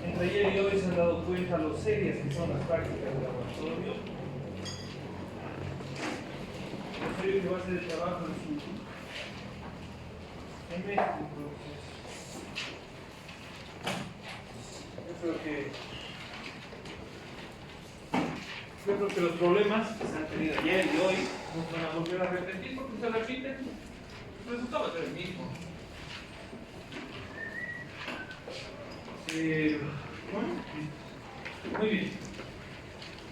entre ayer y hoy se han dado cuenta lo serias que son las prácticas de laboratorio. Lo serio que va a ser el trabajo en su semestre. Yo creo que los problemas que se han tenido ayer y hoy no se van a volver a repetir porque se repiten. El resultado va a ser el mismo. Bueno, muy bien.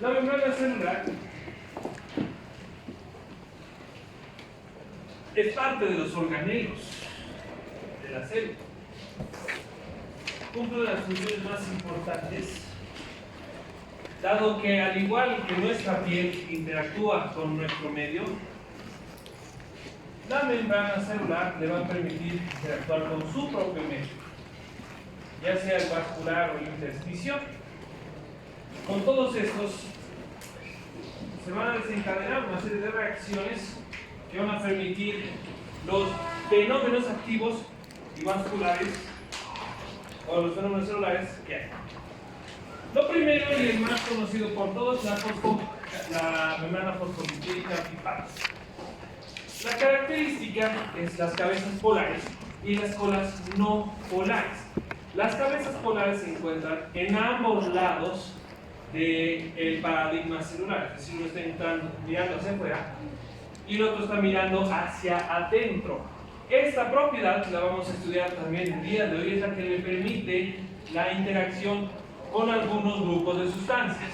La membrana celular es parte de los organelos de la célula. Cumple una de las funciones más importantes, dado que al igual que nuestra piel interactúa con nuestro medio, la membrana celular le va a permitir interactuar con su propio medio, ya sea el vascular o el intersticio. Con todos estos se van a desencadenar una serie de reacciones que van a permitir los fenómenos activos y vasculares o los fenómenos celulares que hay. Lo primero y el más conocido por todos es la membrana fosfolipídica bipartita. La característica es las cabezas polares y las colas no polares. Las cabezas polares se encuentran en ambos lados del paradigma celular, es decir, uno está mirando hacia afuera y el otro está mirando hacia adentro. Esta propiedad la vamos a estudiar también el día de hoy, es la que le permite la interacción con algunos grupos de sustancias.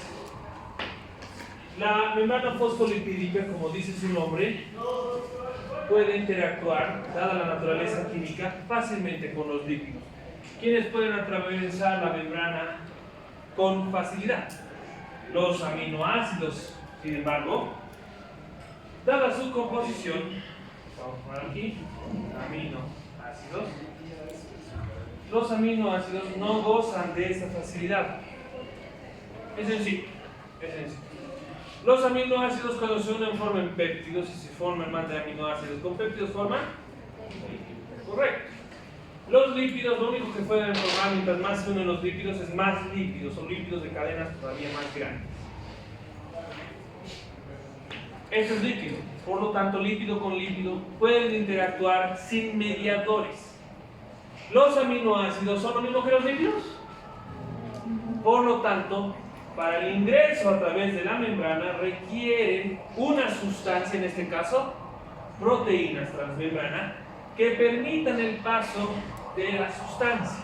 La membrana fosfolipídica, como dice su nombre, puede interactuar, dada la naturaleza química, fácilmente con los lípidos. ¿Quiénes pueden atravesar la membrana con facilidad? Los aminoácidos, sin embargo, dada su composición, vamos a poner aquí, aminoácidos, los aminoácidos no gozan de esa facilidad. Es sencillo, es sencillo. Los aminoácidos cuando se unen forman péptidos y se forman más de aminoácidos. ¿Con péptidos forman? Correcto. Los lípidos, lo único que pueden formar mientras más se unen los lípidos es más lípidos, o lípidos de cadenas todavía más grandes. Eso es lípido. Por lo tanto, lípido con lípido pueden interactuar sin mediadores. Los aminoácidos son lo mismo que los lípidos. Por lo tanto, para el ingreso a través de la membrana requieren una sustancia, en este caso, proteínas transmembrana, que permitan el paso de la sustancia.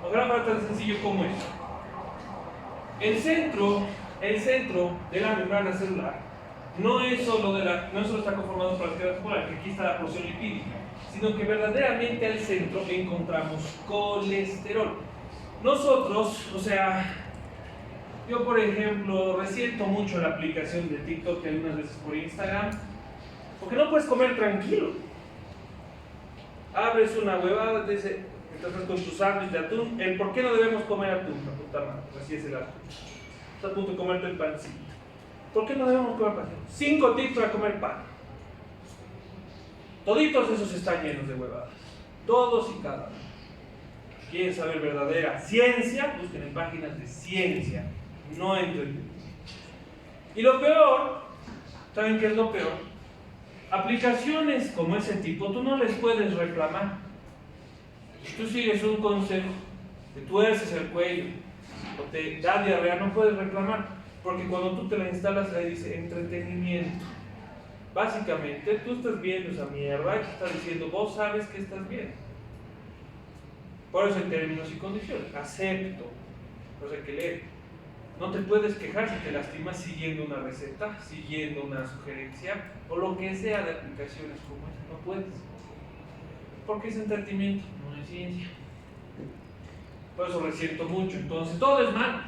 Lograr tan sencillo como esto. El centro de la membrana celular no solo está conformado por las cabezas polares, que aquí está la porción lipídica, sino que verdaderamente al centro encontramos colesterol. Nosotros, yo por ejemplo resiento mucho la aplicación de TikTok y algunas veces por Instagram, porque no puedes comer tranquilo. Abres una huevada, te dice, estás con tu sándwich de atún, el por qué no debemos comer atún, la puta madre, así es el atún. Estás a punto de comerte el pancito. ¿Por qué no debemos comer pancito? 5 tips para comer pan. Toditos esos están llenos de huevadas. Todos y cada uno. ¿Quieren saber verdadera ciencia? Busquen en páginas de ciencia, no entretenimiento. Y lo peor, ¿saben qué es lo peor? Aplicaciones como ese tipo, tú no les puedes reclamar. Si tú sigues un consejo, te tuerces el cuello o te da diarrea, no puedes reclamar, porque cuando tú te la instalas, le dice entretenimiento. Básicamente, tú estás viendo esa mierda y te está diciendo, vos sabes que estás bien. Por eso en términos y condiciones, acepto, pero hay que leer. No te puedes quejar si te lastimas siguiendo una receta, siguiendo una sugerencia o lo que sea de aplicaciones como esta. No puedes. Porque es entretenimiento, no es ciencia. Por eso resiento mucho. Entonces, todo es mal.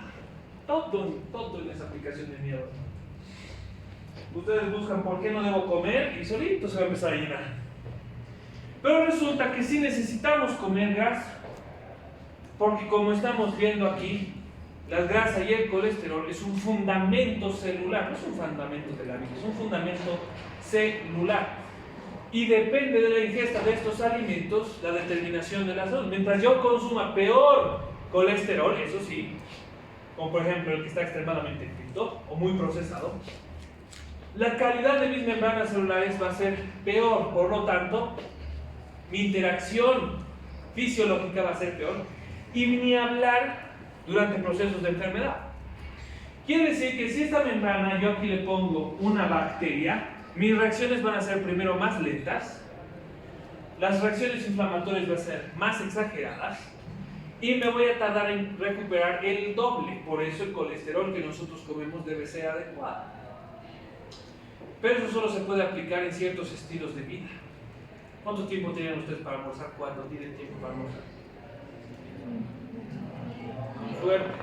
Todo en esa aplicación de mierda. Ustedes buscan por qué no debo comer y solito se va a empezar a llenar. Pero resulta que sí necesitamos comer grasa, porque como estamos viendo aquí, la grasa y el colesterol es un fundamento celular, no es un fundamento de la vida, es un fundamento celular. Y depende de la ingesta de estos alimentos la determinación de la salud. Mientras yo consuma peor colesterol, eso sí, como por ejemplo el que está extremadamente frito o muy procesado, la calidad de mis membranas celulares va a ser peor. Por lo tanto, mi interacción fisiológica va a ser peor. Y ni hablar durante procesos de enfermedad. Quiere decir que si esta membrana yo aquí le pongo una bacteria, mis reacciones van a ser primero más lentas, las reacciones inflamatorias van a ser más exageradas y me voy a tardar en recuperar el doble. Por eso el colesterol que nosotros comemos debe ser adecuado. Pero eso solo se puede aplicar en ciertos estilos de vida. ¿Cuánto tiempo tienen ustedes para almorzar? ¿Cuándo tienen tiempo para almorzar? Con suerte.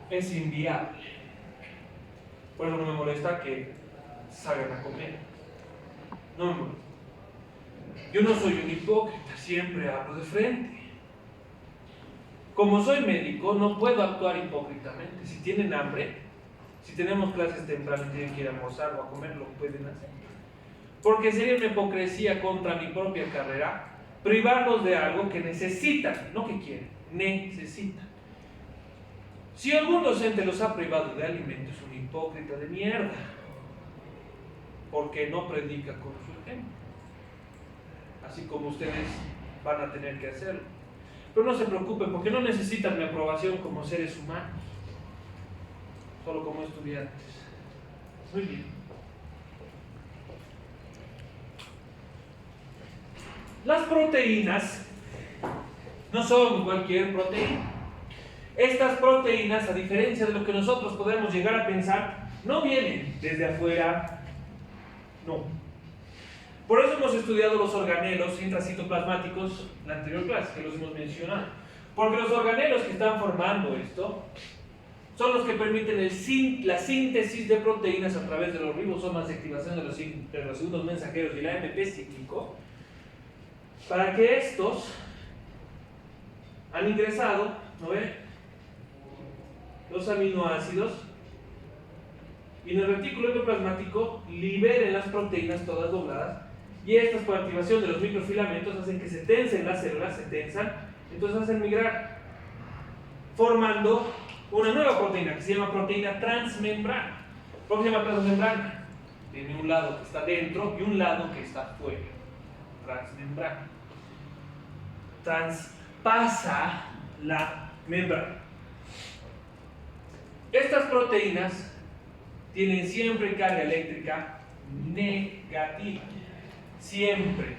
Es inviable. Por eso no me molesta que salgan a comer. No me molesta. Yo no soy un hipócrita, siempre hablo de frente. Como soy médico, no puedo actuar hipócritamente. Si tienen hambre, si tenemos clases tempranas y tienen que ir a almorzar o a comer, lo pueden hacer. Porque sería una hipocresía contra mi propia carrera privarlos de algo que necesitan, no que quieren, necesitan. Si algún docente los ha privado de alimentos, es un hipócrita de mierda, porque no predica con su ejemplo, así como ustedes van a tener que hacerlo. Pero no se preocupen, porque no necesitan mi aprobación como seres humanos, solo como estudiantes. Muy bien. Las proteínas no son cualquier proteína. Estas proteínas, a diferencia de lo que nosotros podemos llegar a pensar, no vienen desde afuera, no. Por eso hemos estudiado los organelos intracitoplasmáticos en la anterior clase, que los hemos mencionado. Porque los organelos que están formando esto son los que permiten la síntesis de proteínas a través de los ribosomas de activación de los segundos mensajeros y el AMP cíclico, para que estos han ingresado, ¿no ven?, los aminoácidos y en el retículo endoplasmático liberen las proteínas todas dobladas, y estas por activación de los microfilamentos hacen que se tensen las células, se tensan, entonces hacen migrar formando una nueva proteína que se llama proteína transmembrana. ¿Por qué se llama transmembrana? Tiene un lado que está dentro y un lado que está fuera. Transmembrana. Traspasa la membrana. Estas proteínas tienen siempre carga eléctrica negativa. Siempre.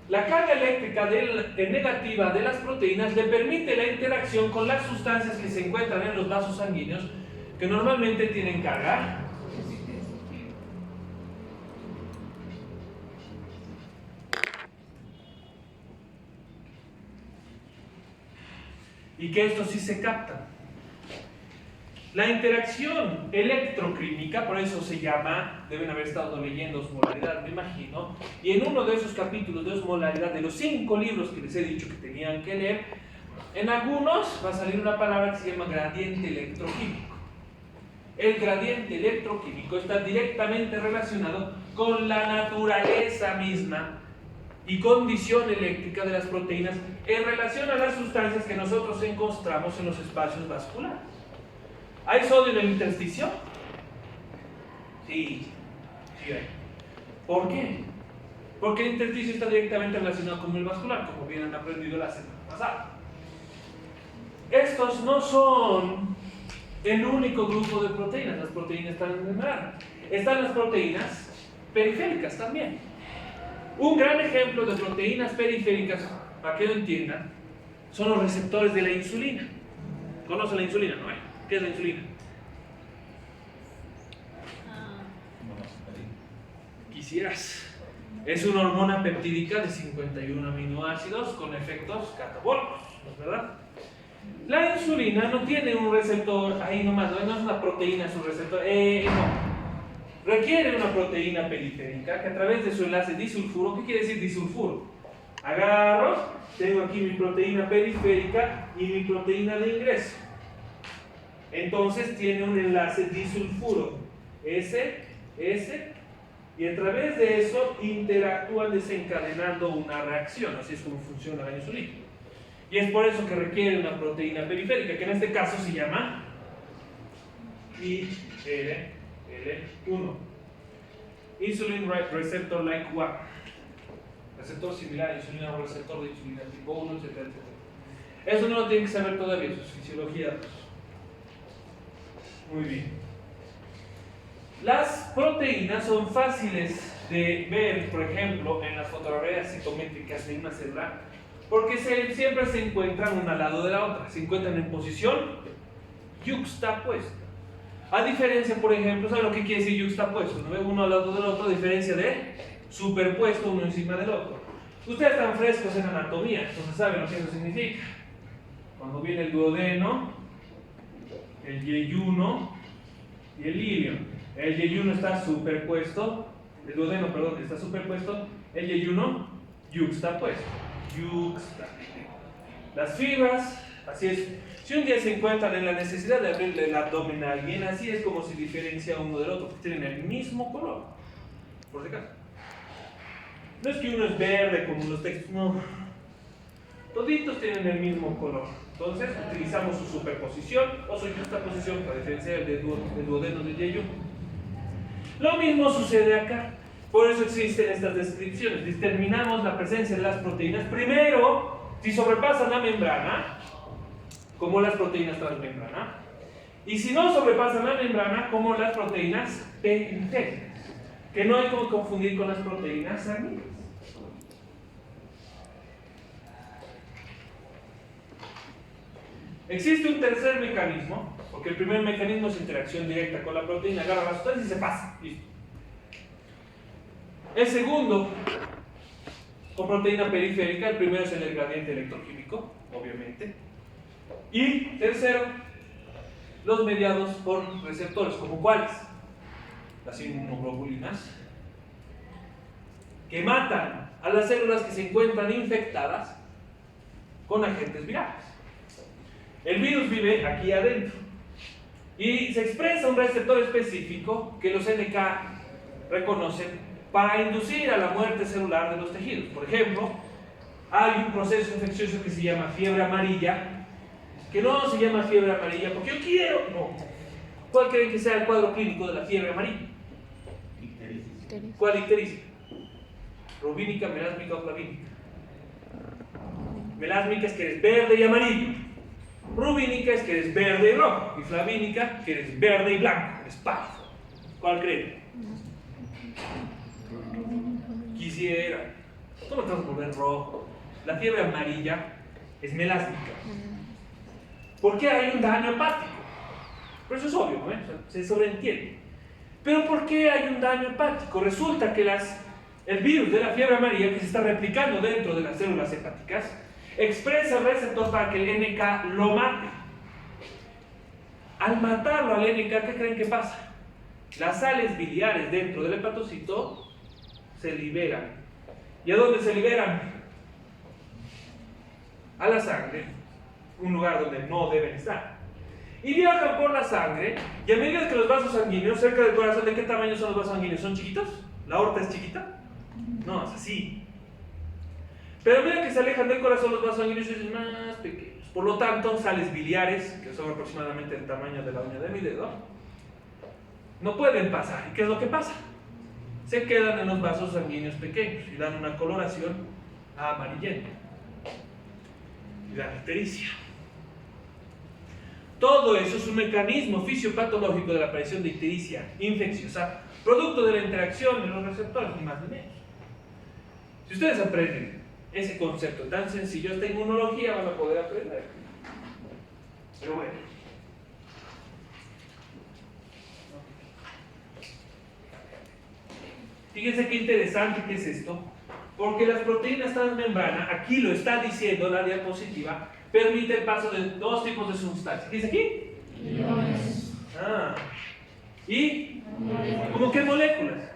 La carga eléctrica negativa de las proteínas le permite la interacción con las sustancias que se encuentran en los vasos sanguíneos, que normalmente tienen carga y que estos sí se captan. La interacción electroquímica, por eso se llama, deben haber estado leyendo osmolaridad, me imagino, y en uno de esos capítulos de osmolaridad, de los 5 libros que les he dicho que tenían que leer, en algunos va a salir una palabra que se llama gradiente electroquímico. El gradiente electroquímico está directamente relacionado con la naturaleza misma y condición eléctrica de las proteínas en relación a las sustancias que nosotros encontramos en los espacios vasculares. ¿Hay sodio en el intersticio? Sí, sí hay. ¿Por qué? Porque el intersticio está directamente relacionado con el vascular, como bien han aprendido la semana pasada. Estos no son el único grupo de proteínas. Las proteínas están en membrana. Están las proteínas periféricas también. Un gran ejemplo de proteínas periféricas, para que lo entiendan, son los receptores de la insulina. ¿Conocen la insulina, no? ¿Qué es la insulina? Quisieras. Es una hormona peptídica de 51 aminoácidos con efectos catabólicos, ¿no es verdad? La insulina no tiene un receptor ahí nomás, no es una proteína, es un receptor. No. Requiere una proteína periférica que a través de su enlace disulfuro, ¿qué quiere decir disulfuro? Agarro, tengo aquí mi proteína periférica y mi proteína de ingreso. Entonces tiene un enlace disulfuro. S y a través de eso interactúan desencadenando una reacción. Así es como funciona el daño líquido. Y es por eso que requiere una proteína periférica, que en este caso se llama IL-1. Insulin Receptor Like 1. Receptor similar a insulina o receptor de insulina tipo 1, etcétera, etcétera. Eso no lo tienen que saber todavía, eso es fisiología. Muy bien. Las proteínas son fáciles de ver, por ejemplo, en las fotografías citométricas de una célula, porque siempre se encuentran una al lado de la otra, se encuentran en posición yuxtapuesta. A diferencia, por ejemplo, ¿saben lo que quiere decir yuxtapuesto? ¿No? Uno al lado del otro, a diferencia de superpuesto uno encima del otro. Ustedes están frescos en anatomía, entonces saben lo que eso significa. Cuando viene el duodeno, el yeyuno y el ilion. El yeyuno está superpuesto, el duodeno, perdón, está superpuesto, el yeyuno yuxtapuesto. Yuxta. Las fibras, así es. Si un día se encuentran en la necesidad de abrirle el abdomen a alguien, así es como se diferencia uno del otro, porque tienen el mismo color. Por si acaso. No es que uno es verde como los textos, no. Toditos tienen el mismo color. Entonces utilizamos su superposición o su yuxtaposición para diferenciar el duodeno del yeyuno. Lo mismo sucede acá. Por eso existen estas descripciones. Determinamos la presencia de las proteínas. Primero, si sobrepasan la membrana, como las proteínas transmembrana. Y si no sobrepasan la membrana, como las proteínas periféricas. Que no hay que confundir con las proteínas sanguíneas. Existe un tercer mecanismo, porque el primer mecanismo es interacción directa con la proteína, agarra las sustancias y se pasa. Listo. El segundo, con proteína periférica, el primero es en el gradiente electroquímico, obviamente. Y tercero, los mediados por receptores, como cuáles, las inmunoglobulinas, que matan a las células que se encuentran infectadas con agentes virales. El virus vive aquí adentro y se expresa un receptor específico que los NK reconocen para inducir a la muerte celular de los tejidos. Por ejemplo, hay un proceso infeccioso que se llama fiebre amarilla, que no se llama fiebre amarilla porque yo quiero, no. ¿Cuál creen que sea el cuadro clínico de la fiebre amarilla? ¿Cuál ictericia? Rubínica, melásmica o flavínica. Melásmica es que eres verde y amarillo. Rubínica es que eres verde y rojo. Y flavínica que eres verde y blanco, eres pálido. ¿Cuál creen? Quisiera. ¿Cómo te vas a volver rojo? La fiebre amarilla es melásmica. ¿Por qué hay un daño hepático? Pero eso es obvio, ¿no? Se sobreentiende. Pero ¿por qué hay un daño hepático? Resulta que el virus de la fiebre amarilla, que se está replicando dentro de las células hepáticas, expresa el receptor para que el NK lo mate. Al matarlo al NK, ¿qué creen que pasa? Las sales biliares dentro del hepatocito se liberan. ¿Y a dónde se liberan? A la sangre, un lugar donde no deben estar. Y viajan por la sangre, y a medida que los vasos sanguíneos, cerca del corazón, ¿de qué tamaño son los vasos sanguíneos? ¿Son chiquitos? ¿La aorta es chiquita? No, es así. Pero a medida que se alejan del corazón, los vasos sanguíneos son más pequeños. Por lo tanto, sales biliares, que son aproximadamente el tamaño de la uña de mi dedo, no pueden pasar. ¿Y qué es lo que pasa? Se quedan en los vasos sanguíneos pequeños y dan una coloración amarillenta. Y dan ictericia. Todo eso es un mecanismo fisiopatológico de la aparición de ictericia infecciosa, producto de la interacción de los receptores, ni más ni menos. Si ustedes aprenden ese concepto tan sencillo, esta inmunología van a poder aprender. Pero bueno. Fíjense qué interesante que es esto, porque las proteínas transmembrana, aquí lo está diciendo la diapositiva, permite el paso de dos tipos de sustancias. ¿Qué dice aquí? Iones. ¿Y? ¿Cómo qué moléculas?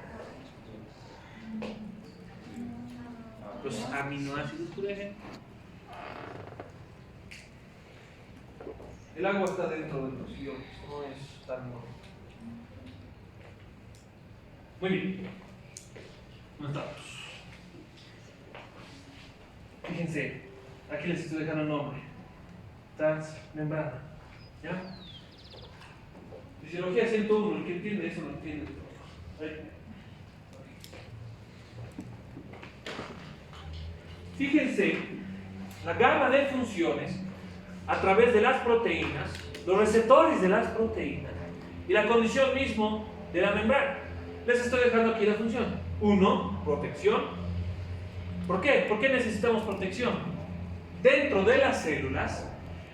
Los aminoácidos, por ejemplo. El agua está dentro de los iones, no es tan normal. Muy bien. Los datos. Fíjense, aquí les estoy dejando un nombre. Transmembrana. ¿Ya? Fisiología 101, el que entiende eso lo entiende todo. Ahí. Fíjense la gama de funciones a través de las proteínas, los receptores de las proteínas y la condición mismo de la membrana. Les estoy dejando aquí la función. 1, protección. ¿Por qué? ¿Por qué necesitamos protección? Dentro de las células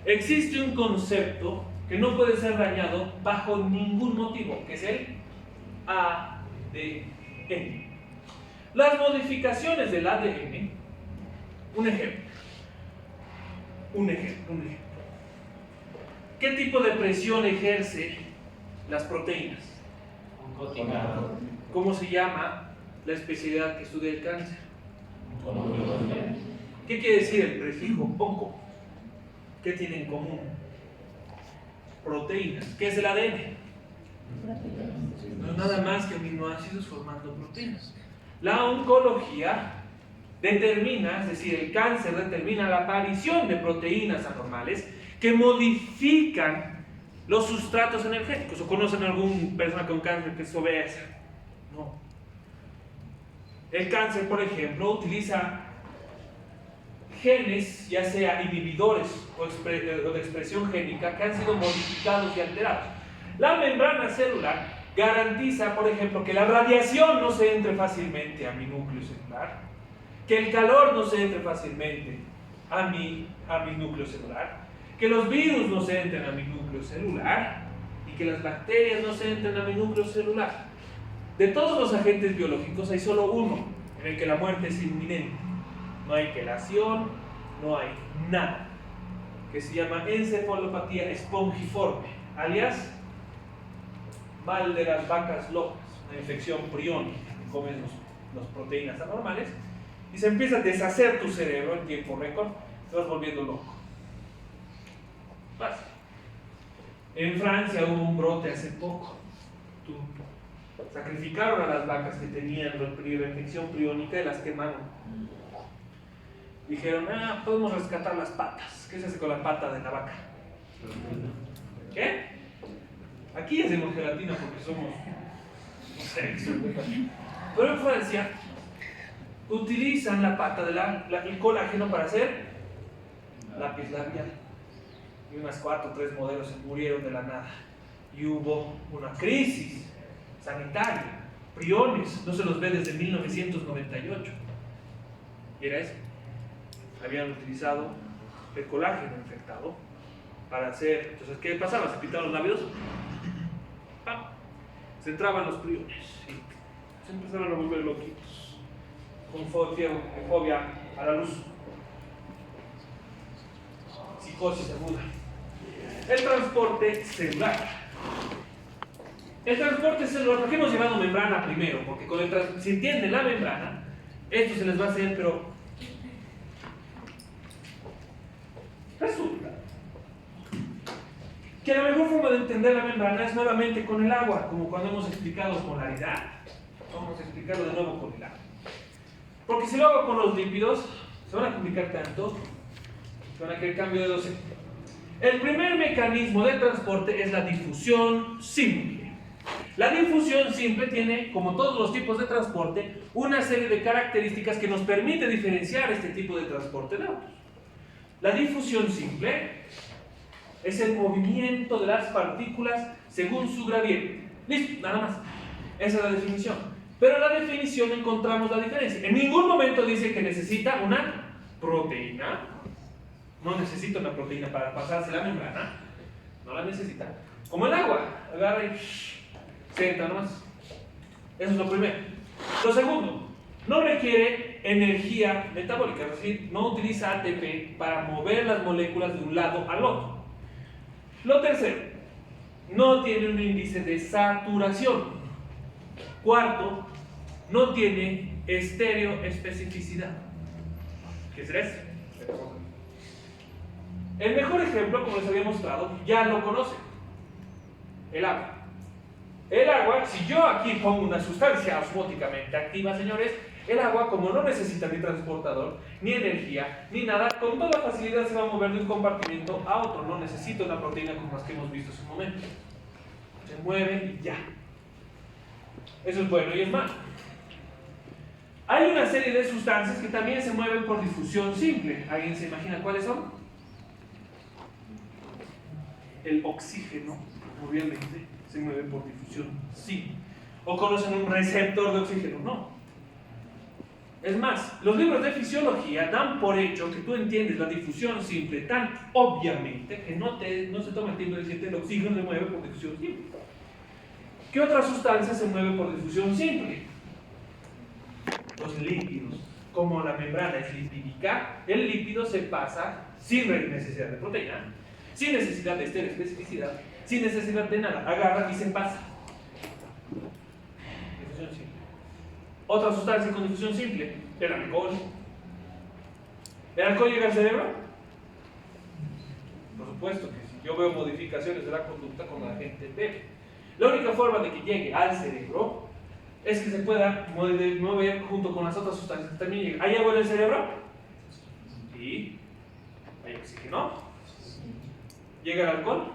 existe un concepto que no puede ser dañado bajo ningún motivo, que es el ADN. Las modificaciones del ADN, un ejemplo. ¿Qué tipo de presión ejerce las proteínas? ¿Cómo se llama la especialidad que estudia el cáncer? ¿Qué quiere decir el prefijo onco? ¿Qué tiene en común? Proteínas. ¿Qué es el ADN? No es nada más que aminoácidos formando proteínas. La oncología determina, es decir, el cáncer determina la aparición de proteínas anormales que modifican los sustratos energéticos. ¿O conocen a alguna persona con cáncer que es obesa? No. El cáncer, por ejemplo, utiliza genes, ya sea inhibidores o de expresión génica, que han sido modificados y alterados. La membrana celular garantiza, por ejemplo, que la radiación no se entre fácilmente a mi núcleo celular, que el calor no se entre fácilmente a mi núcleo celular, que los virus no se entren a mi núcleo celular y que las bacterias no se entren a mi núcleo celular. De todos los agentes biológicos hay solo uno en el que la muerte es inminente. No hay quelación, no hay nada, que se llama encefalopatía espongiforme, alias mal de las vacas locas, una infección priónica, que comes las proteínas anormales y se empieza a deshacer tu cerebro en tiempo récord, te vas volviendo loco. Fácil. En Francia hubo un brote hace poco. Sacrificaron a las vacas que tenían la infección priónica y las quemaron. Dijeron, podemos rescatar las patas. ¿Qué se hace con la pata de la vaca? ¿Qué? Aquí hacemos gelatina porque somos... no sé. Pero en Francia utilizan la pata el colágeno para hacer lápiz labial. Y unas 4 o 3 modelos se murieron de la nada. Y hubo una crisis sanitaria. Priones, no se los ve desde 1998. Y era eso. Habían utilizado el colágeno infectado para hacer... Entonces, ¿qué pasaba? Se pintaban los labios, ¡pam! Se entraban los priones y se empezaron a volver loquitos, con fobia a la luz, psicosis aguda. El transporte celular. El transporte celular, ¿por qué hemos llevado membrana primero? Porque si entienden la membrana, esto se les va a hacer, pero resulta que la mejor forma de entender la membrana es nuevamente con el agua, como cuando hemos explicado polaridad. Vamos a explicarlo de nuevo con el agua. Porque si lo hago con los lípidos, se van a complicar tanto, se van a querer cambio de dosis. El primer mecanismo de transporte es la difusión simple. La difusión simple tiene, como todos los tipos de transporte, una serie de características que nos permite diferenciar este tipo de transporte de autos. La difusión simple es el movimiento de las partículas según su gradiente. Listo, nada más. Esa es la definición. Pero en la definición encontramos la diferencia. En ningún momento dice que necesita una proteína. No necesita una proteína para pasarse la membrana. No la necesita. Como el agua. Agarra y senta nomás. Eso es lo primero. Lo segundo, no requiere energía metabólica. Es decir, no utiliza ATP para mover las moléculas de un lado al otro. Lo tercero, no tiene un índice de saturación. Cuarto, no tiene estereoespecificidad. ¿Qué será eso? El mejor ejemplo, como les había mostrado, ya lo conocen. El agua. El agua, si yo aquí pongo una sustancia osmóticamente activa, señores, El agua, como no necesita ni transportador, ni energía, ni nada, con toda facilidad se va a mover de un compartimento a otro. No necesita una proteína como las que hemos visto hace un momento. Se mueve y ya. Eso es bueno y es malo. Hay una serie de sustancias que también se mueven por difusión simple. ¿Alguien se imagina cuáles son? El oxígeno, obviamente, se mueve por difusión simple. ¿O conocen un receptor de oxígeno? No. Es más, los libros de fisiología dan por hecho que tú entiendes la difusión simple tan obviamente que no se toma el tiempo de decirte el oxígeno se mueve por difusión simple. ¿Qué otras sustancias se mueven por difusión simple? Los lípidos. Como la membrana es lipídica, el lípido se pasa sin necesidad de proteína, sin necesidad de estereoespecificidad, sin necesidad de nada. Agarra y se pasa. Difusión simple. Otra sustancia con difusión simple, el alcohol. ¿El alcohol llega al cerebro? Por supuesto que sí. Yo veo modificaciones de la conducta cuando la gente bebe. La única forma de que llegue al cerebro es que se pueda mover junto con las otras sustancias que también llegan. ¿Hay agua en el cerebro? Sí. ¿Hay oxígeno? ¿Llega el alcohol?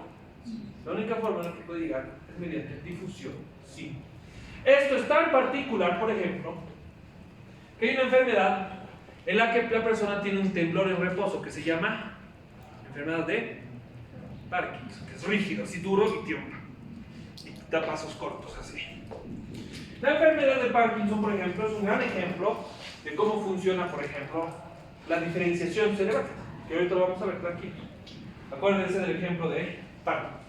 La única forma en la que puede llegar es mediante difusión. Sí. Esto es tan particular, por ejemplo, que hay una enfermedad en la que la persona tiene un temblor en reposo que se llama enfermedad de Parkinson, que es rígido, así duro y tiembla. Y da pasos cortos así. La enfermedad de Parkinson, por ejemplo, es un gran ejemplo de cómo funciona, por ejemplo, la diferenciación cerebral, que ahorita lo vamos a ver tranquilo. Acuérdense del ejemplo de Parkinson.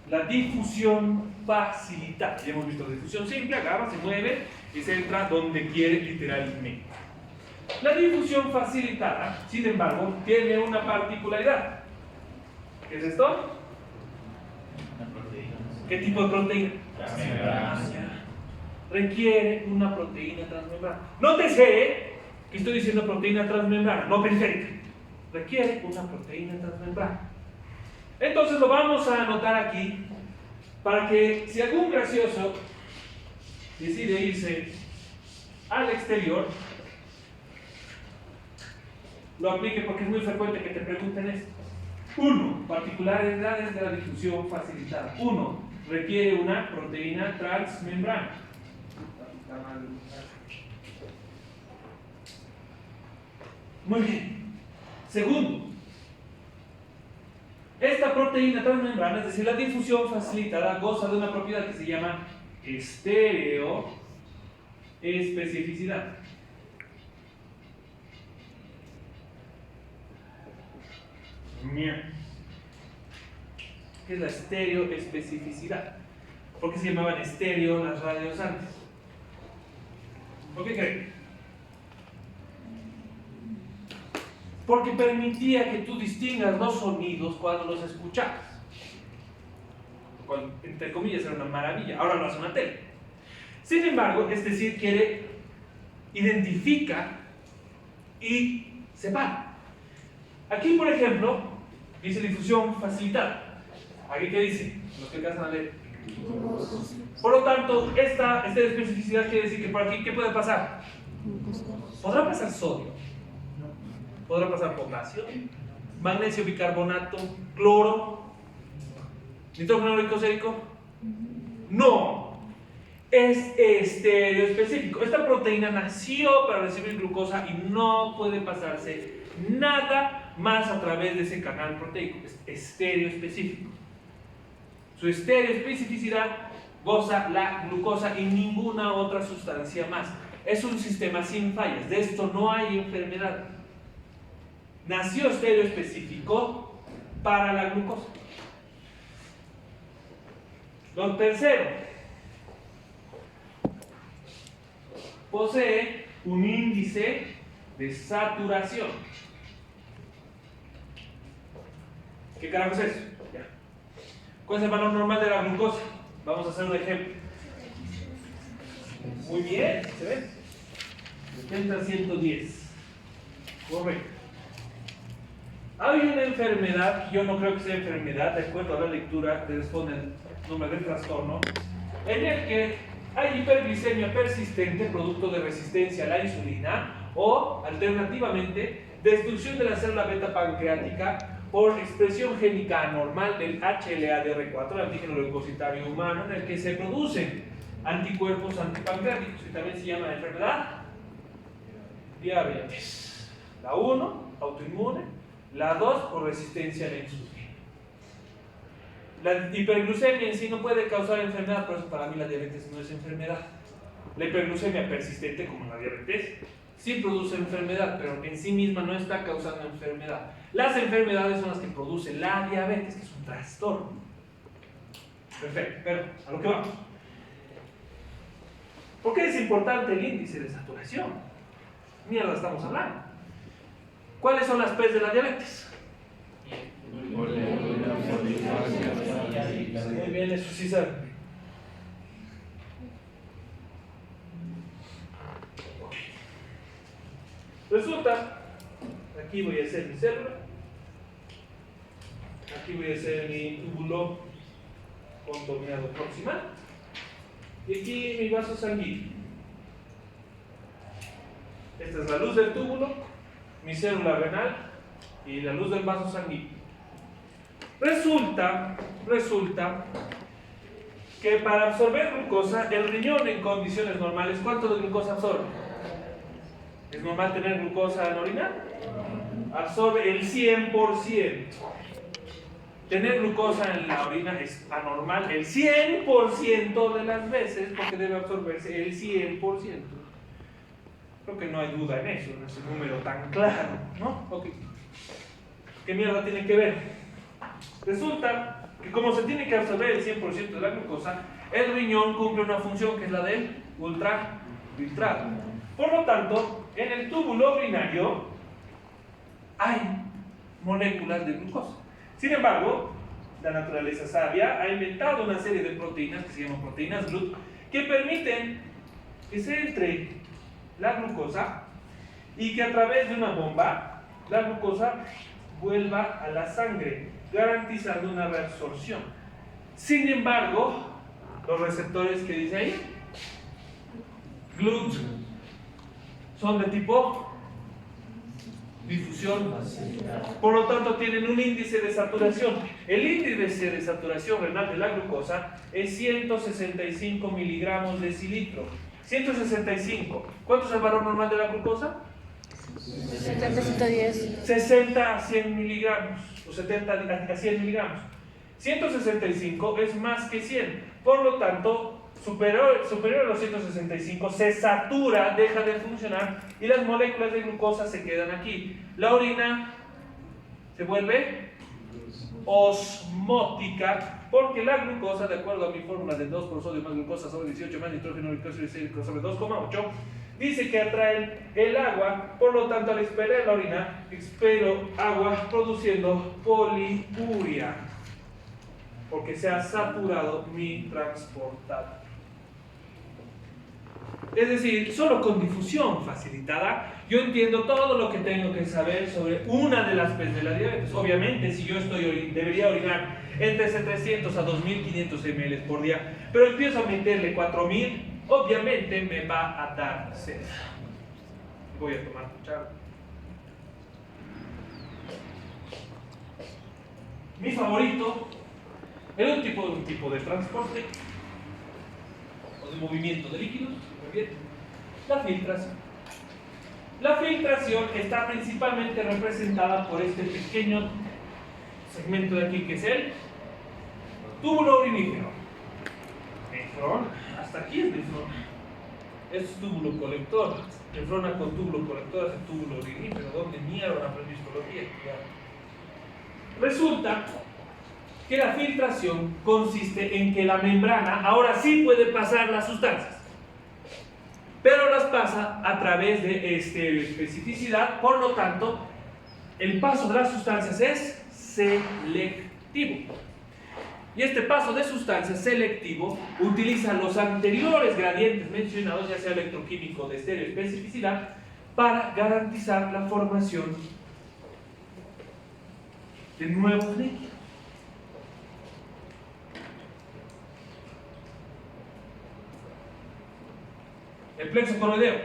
La difusión facilitada. Ya hemos visto la difusión simple, agarra, se mueve y se entra donde quiere literalmente. La difusión facilitada, sin embargo, tiene una particularidad. ¿Qué es esto? ¿Qué tipo de proteína? Transmembrana. Requiere una proteína transmembrana. Nótese que estoy diciendo proteína transmembrana, no periférica. Requiere una proteína transmembrana. Entonces lo vamos a anotar aquí para que si algún gracioso decide irse al exterior, lo aplique porque es muy frecuente que te pregunten esto. 1. Particularidades de la difusión facilitada. 1. Requiere una proteína transmembrana. Muy bien. Segundo, esta proteína transmembrana, es decir, la difusión facilitada, goza de una propiedad que se llama estereoespecificidad. ¿Qué es la estereoespecificidad? ¿Por qué se llamaban estéreo las radios antes? ¿Por qué creen? Porque permitía que tú distingas los sonidos cuando los escuchabas. Cual, entre comillas, era una maravilla. Ahora lo hace una tele. Sin embargo, es decir, identifica y separa. Aquí, por ejemplo, dice difusión facilitada. Aquí, ¿qué dice? Los que alcanzan a leer. Por lo tanto, esta especificidad quiere decir que por aquí, ¿qué puede pasar? Podrá pasar sodio. Podrá pasar potasio, magnesio bicarbonato, cloro, nitrógeno glicosérico. No, es estereoespecífico. Esta proteína nació para recibir glucosa y no puede pasarse nada más a través de ese canal proteico. Es estereoespecífico. Su estereoespecificidad goza la glucosa y ninguna otra sustancia más. Es un sistema sin fallas. De esto no hay enfermedad. Nació estereoespecífico para la glucosa. Lo tercero, posee un índice de saturación. ¿Qué carajo es eso? Ya. ¿Cuál es el valor normal de la glucosa? Vamos a hacer un ejemplo. Muy bien, ¿se ve? 70-110. Correcto. Hay una enfermedad, yo no creo que sea enfermedad, de acuerdo a la lectura, le responde el nombre del trastorno, en el que hay hiperglicemia persistente, producto de resistencia a la insulina, o, alternativamente, destrucción de la célula beta pancreática por expresión génica anormal del HLA-DR4, el antígeno leucocitario humano, en el que se producen anticuerpos antipancreáticos, que también se llama enfermedad diabetes. La 1, autoinmune. La 2, por resistencia a la insulina. La hiperglucemia en sí no puede causar enfermedad, por eso para mí la diabetes no es enfermedad. La hiperglucemia persistente, como la diabetes, sí produce enfermedad, pero en sí misma no está causando enfermedad. Las enfermedades son las que producen la diabetes, que es un trastorno. Perfecto, pero a lo que vamos. ¿Por qué es importante el índice de saturación? Mierda, estamos hablando. ¿Cuáles son las P's de la diabetes? Muy bien, eso sí saben. Resulta, aquí voy a hacer mi célula, aquí voy a hacer mi túbulo contorneado proximal, y aquí mi vaso sanguíneo. Esta es la luz del túbulo, mi célula renal y la luz del vaso sanguíneo. Resulta que para absorber glucosa, el riñón en condiciones normales, ¿cuánto de glucosa absorbe? ¿Es normal tener glucosa en orina? Absorbe el 100%. Tener glucosa en la orina es anormal el 100% de las veces, porque debe absorberse el 100%. Creo que no hay duda en eso, en ese número tan claro, ¿no? Ok. ¿Qué mierda tiene que ver? Resulta que como se tiene que absorber el 100% de la glucosa, el riñón cumple una función que es la del ultrafiltrado. Por lo tanto, en el túbulo urinario hay moléculas de glucosa. Sin embargo, la naturaleza sabia ha inventado una serie de proteínas que se llaman proteínas GLUT, que permiten que se entre la glucosa y que a través de una bomba la glucosa vuelva a la sangre, garantizando una reabsorción. Sin embargo, los receptores que dice ahí, GLUT, son de tipo difusión, por lo tanto tienen un índice de saturación. El índice de saturación renal de la glucosa es 165 miligramos decilitro. 165. ¿Cuánto es el valor normal de la glucosa? 70 a 110. 60 a 100 miligramos, o 70 a 100 miligramos. 165 es más que 100, por lo tanto, superior a los 165 se satura, deja de funcionar y las moléculas de glucosa se quedan aquí. La orina se vuelve osmótica porque la glucosa, de acuerdo a mi fórmula de 2 por sodio más glucosa sobre 18 más nitrógeno glucosa sobre 2,8, dice que atraen el agua, por lo tanto al expeler la orina, expelo agua produciendo poliuria, porque se ha saturado mi transportador. Es decir, solo con difusión facilitada, yo entiendo todo lo que tengo que saber sobre una de las P's de la diabetes. Obviamente, si yo debería orinar entre 700 a 2500 ml por día, pero empiezo a meterle 4000, obviamente me va a dar sed. Voy a tomar cuchara. Mi favorito es un tipo de transporte o de movimiento de líquidos. La filtración. La filtración está principalmente representada por este pequeño segmento de aquí, que es el túbulo urinífero. Nefrón, hasta aquí es nefrón. Es túbulo colector. Nefrona con túbulo colector es el túbulo urinífero. ¿Dónde mierda aprendí histología? Resulta que la filtración consiste en que la membrana ahora sí puede pasar las sustancias, pero las pasa a través de estereoespecificidad. Por lo tanto, el paso de las sustancias es selectivo. Y este paso de sustancias selectivo utiliza los anteriores gradientes mencionados, ya sea electroquímico de estereoespecificidad, para garantizar la formación de nuevos líquidos. El plexo coroideo.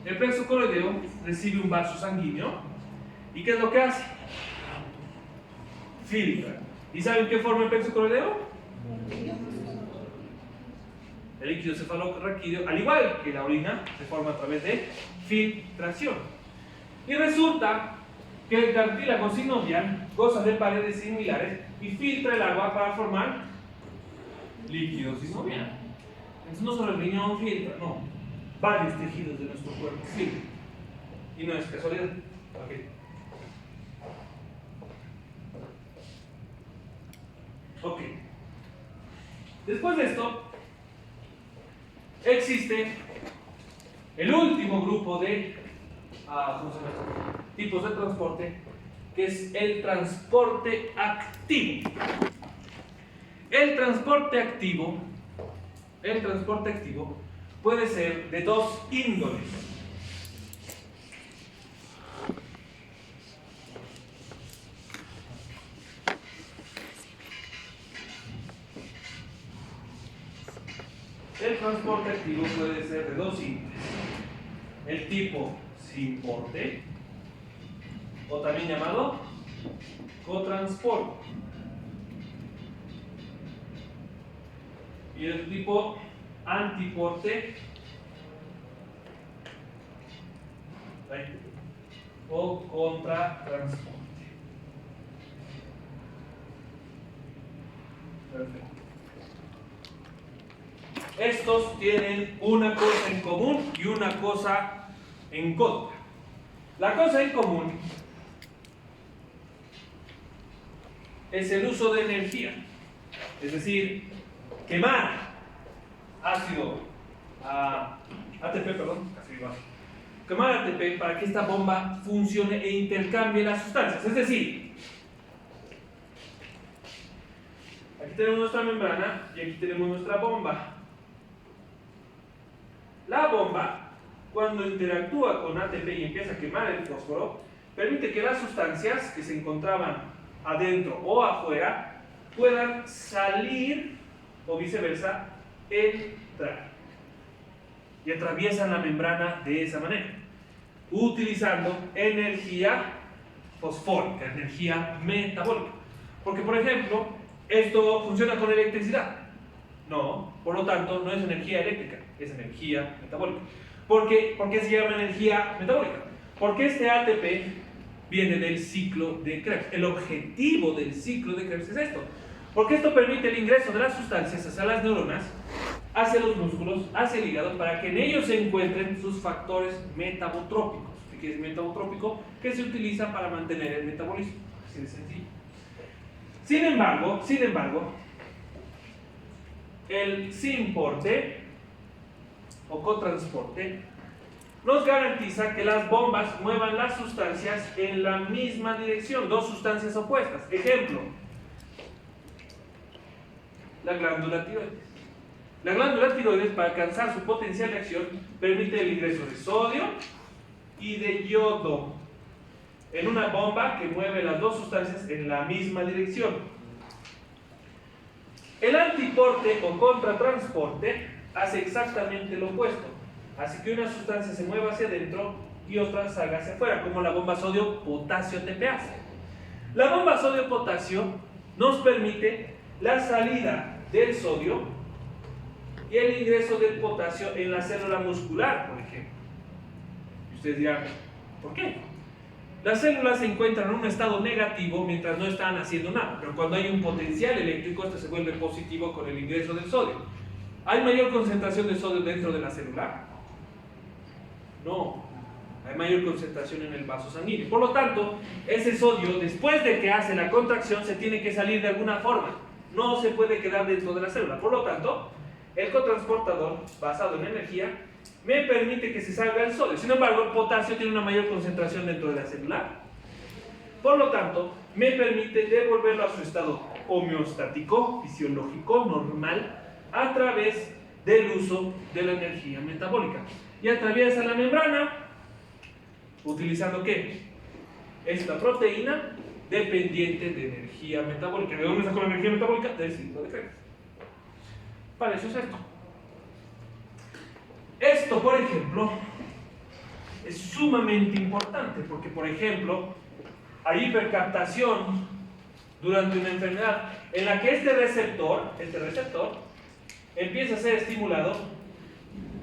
El plexo coroideo recibe un vaso sanguíneo. ¿Y qué es lo que hace? Filtra. ¿Y saben qué forma el plexo coroideo? El líquido cefalorraquídeo, al igual que la orina, se forma a través de filtración. Y resulta que el cartílago sinovial goza de paredes similares y filtra el agua para formar líquido sinovial. Entonces no solo el riñón filtra, no. Varios tejidos de nuestro cuerpo filtran. Y no es casualidad. Okay. Ok. Después de esto, existe el último grupo de tipos de transporte, que es el transporte activo. El transporte activo puede ser de dos índoles. El transporte activo puede ser de dos índoles. El tipo sin porte, o también llamado cotransporte. Y el tipo antiporte o contratransporte. Perfecto. Estos tienen una cosa en común y una cosa en contra. La cosa en común es el uso de energía, es decir, quemar ácido ATP, casi igual. Quemar ATP para que esta bomba funcione e intercambie las sustancias. Es decir, aquí tenemos nuestra membrana y aquí tenemos nuestra bomba. La bomba, cuando interactúa con ATP y empieza a quemar el fósforo, permite que las sustancias que se encontraban adentro o afuera puedan salir o viceversa, entrar. Y atraviesan la membrana de esa manera, utilizando energía fosfórica, energía metabólica. Porque, por ejemplo, esto funciona con electricidad. No, por lo tanto, no es energía eléctrica, es energía metabólica. ¿Por qué se llama energía metabólica? Porque este ATP viene del ciclo de Krebs. El objetivo del ciclo de Krebs es esto. Porque esto permite el ingreso de las sustancias hacia las neuronas, hacia los músculos, hacia el hígado, para que en ellos se encuentren sus factores metabotrópicos. ¿Qué es metabotrópico? Que se utiliza para mantener el metabolismo. Así de sencillo. Sin embargo, el sin porte o cotransporte nos garantiza que las bombas muevan las sustancias en la misma dirección, dos sustancias opuestas. Ejemplo, la glándula tiroides. La glándula tiroides, para alcanzar su potencial de acción, permite el ingreso de sodio y de yodo en una bomba que mueve las dos sustancias en la misma dirección. El antiporte o contratransporte hace exactamente lo opuesto. Así que una sustancia se mueve hacia adentro y otra salga hacia afuera, como la bomba sodio-potasio TPA. La bomba sodio-potasio nos permite la salida del sodio y el ingreso del potasio en la célula muscular, por ejemplo. Y ustedes dirán, ¿por qué? Las células se encuentran en un estado negativo mientras no están haciendo nada, pero cuando hay un potencial eléctrico, esto se vuelve positivo con el ingreso del sodio. ¿Hay mayor concentración de sodio dentro de la célula? No, hay mayor concentración en el vaso sanguíneo. Por lo tanto, ese sodio, después de que hace la contracción, se tiene que salir de alguna forma. No se puede quedar dentro de la célula. Por lo tanto, el cotransportador, basado en energía, me permite que se salga el sodio. Sin embargo, el potasio tiene una mayor concentración dentro de la célula. Por lo tanto, me permite devolverlo a su estado homeostático, fisiológico, normal, a través del uso de la energía metabólica. Y atraviesa la membrana, utilizando ¿qué? Esta proteína dependiente de energía metabólica. ¿De dónde sacó la energía metabólica? Del ciclo de Krebs. Para eso es esto. Esto, por ejemplo, es sumamente importante porque, por ejemplo, hay hipercaptación durante una enfermedad en la que este receptor empieza a ser estimulado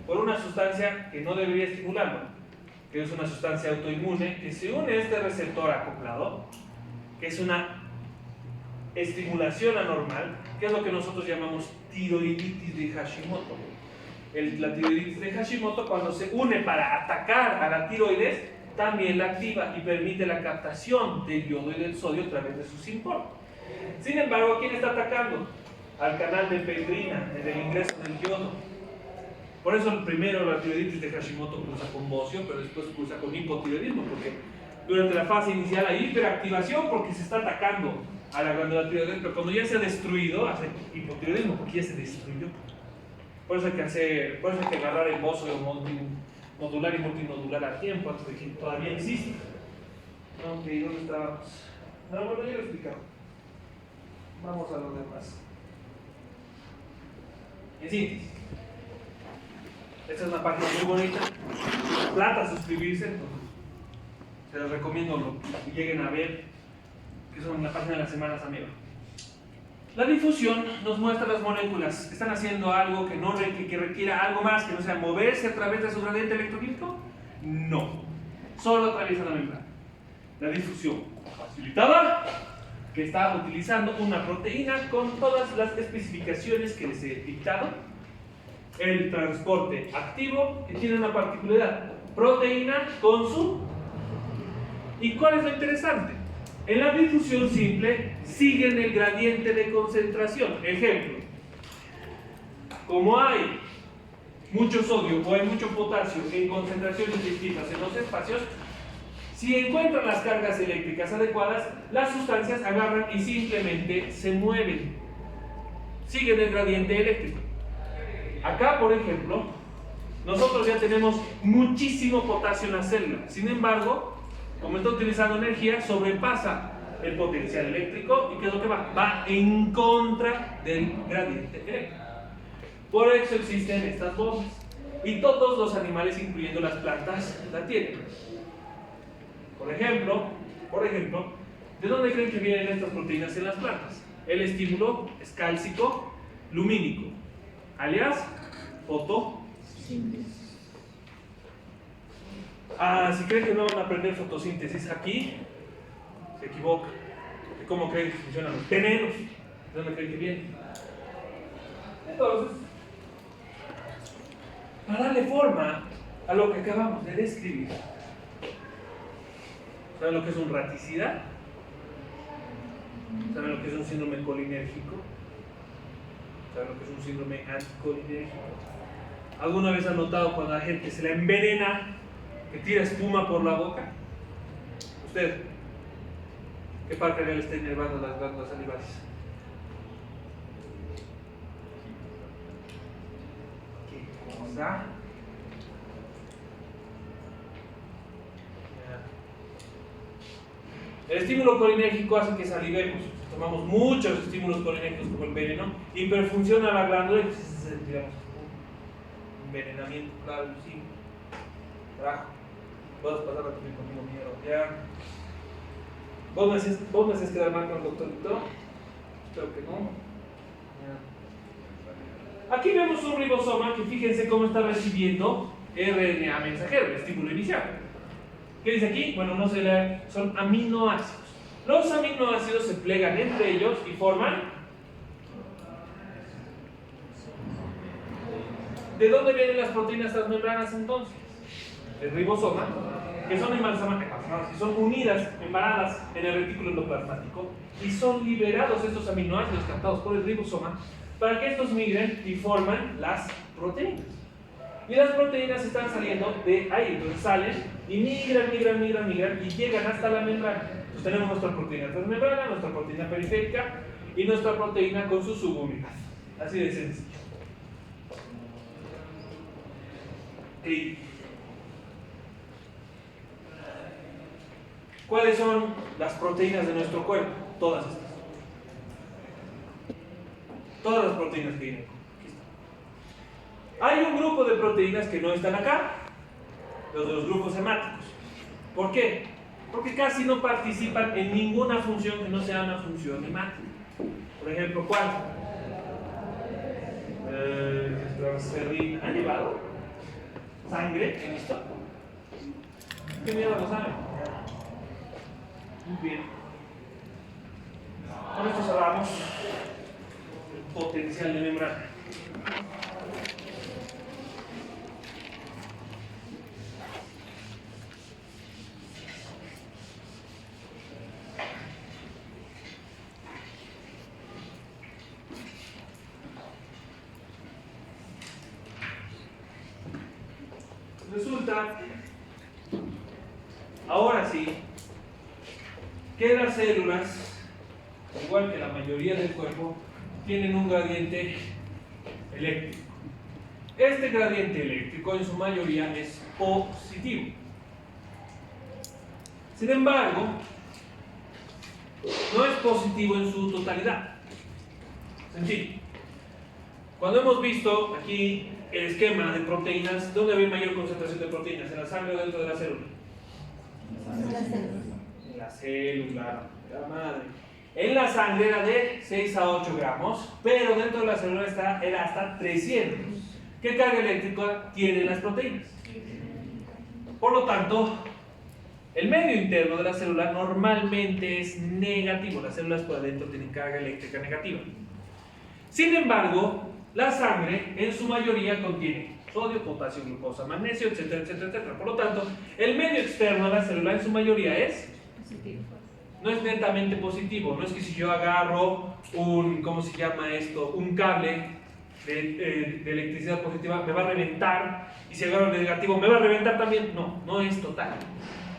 por una sustancia que no debería estimularlo, que es una sustancia autoinmune que se une a este receptor acoplado, que es una estimulación anormal, que es lo que nosotros llamamos tiroiditis de Hashimoto. La tiroiditis de Hashimoto, cuando se une para atacar a la tiroides, también la activa y permite la captación del yodo y del sodio a través de su SYNCHRO. Sin embargo, ¿quién está atacando? Al canal de Peybrina, en el ingreso del yodo. Por eso primero la tiroiditis de Hashimoto cruza con bocio, pero después cruza con hipotiroidismo, porque durante la fase inicial hay hiperactivación porque se está atacando a la glándula tiroides, pero cuando ya se ha destruido, hace hipotiroidismo porque ya se destruyó. Por eso hay que agarrar el bocio modular y multinodular a tiempo, antes de que todavía exista. Ok, ¿dónde estábamos? No, bueno, ya lo he explicado. Vamos a lo demás. En síntesis, esta es una página muy bonita. Plata suscribirse, entonces se les recomiendo que lleguen a ver, que son la página de las semanas amiga. La difusión nos muestra las moléculas que están haciendo algo que requiera algo más, que no sea moverse a través de su gradiente electroquímico. No, solo atraviesa la membrana. La difusión facilitada, que está utilizando una proteína con todas las especificaciones que les he dictado. El transporte activo, que tiene una particularidad, proteína con su... ¿Y cuál es lo interesante? En la difusión simple siguen el gradiente de concentración. Ejemplo, como hay mucho sodio o hay mucho potasio en concentraciones distintas en los espacios, si encuentran las cargas eléctricas adecuadas, las sustancias agarran y simplemente se mueven. Siguen el gradiente eléctrico. Acá, por ejemplo, nosotros ya tenemos muchísimo potasio en la célula. Sin embargo, como está utilizando energía, sobrepasa el potencial eléctrico. ¿Y qué es lo que va? Va en contra del gradiente eléctrico. Por eso existen estas bombas. Y todos los animales, incluyendo las plantas, la tienen. Por ejemplo, ¿de dónde creen que vienen estas proteínas en las plantas? El estímulo es cálcico lumínico, alias fotosíntesis. Si creen que no van a aprender fotosíntesis aquí, se equivoca. ¿Cómo creen que funcionan los venenos? ¿De dónde creen que vienen? Entonces, para darle forma a lo que acabamos de describir, ¿saben lo que es un raticida? ¿Saben lo que es un síndrome colinérgico? ¿Saben lo que es un síndrome anticolinérgico? ¿Alguna vez han notado cuando a la gente se la envenena, que tira espuma por la boca? ¿Usted qué parte real está inervando las glándulas salivales? ¿Qué cosa? El estímulo colinérgico hace que salivemos. Tomamos muchos estímulos colinérgicos como el veneno, hiperfunciona la glándula y sentiremos un envenenamiento, claro, sí. Carajo, puedes pasar a tu conmigo, mierda. Ya. ¿Vos me haces quedar mal con el doctor Víctor? Espero que no. Ya. Aquí vemos un ribosoma que fíjense cómo está recibiendo RNA mensajero, el estímulo inicial. ¿Qué dice aquí? Bueno, no se lee, son aminoácidos. Los aminoácidos se plegan entre ellos y forman... ¿De dónde vienen las proteínas transmembranas entonces? Del ribosoma, que son embalsamadas, que son unidas, embaradas en el retículo endoplasmático y son liberados estos aminoácidos captados por el ribosoma para que estos migren y forman las proteínas. Y las proteínas están saliendo de ahí, entonces salen y migran y llegan hasta la membrana. Entonces tenemos nuestra proteína transmembrana, nuestra proteína periférica y nuestra proteína con su subunidad. Así de sencillo. Y ¿cuáles son las proteínas de nuestro cuerpo? Todas estas. Todas las proteínas que vienen. Hay un grupo de proteínas que no están acá, los de los grupos hemáticos. ¿Por qué? Porque casi no participan en ninguna función que no sea una función hemática. Por ejemplo, ¿cuál? Transferrin. ¿Han llevado sangre en esto? ¿Qué mierda lo saben? Muy bien. Con esto cerramos el potencial de membrana. Resulta, ahora sí, que las células, igual que la mayoría del cuerpo, tienen un gradiente eléctrico. Este gradiente eléctrico en su mayoría es positivo. Sin embargo, no es positivo en su totalidad. Sencillo. Cuando hemos visto aquí el esquema de proteínas, ¿dónde había mayor concentración de proteínas? ¿En la sangre o dentro de la célula? En la célula, la madre. En la sangre era de 6 a 8 gramos, pero dentro de la célula era hasta 300. ¿Qué carga eléctrica tienen las proteínas? Por lo tanto, el medio interno de la célula normalmente es negativo. Las células por adentro tienen carga eléctrica negativa. Sin embargo, la sangre en su mayoría contiene sodio, potasio, glucosa, magnesio, etcétera, etcétera, etcétera. Por lo tanto, el medio externo de la célula en su mayoría es positivo. No es netamente positivo. No es que si yo agarro un, ¿cómo se llama esto? Un cable de electricidad positiva me va a reventar, y si agarro el negativo me va a reventar también. No, no es total.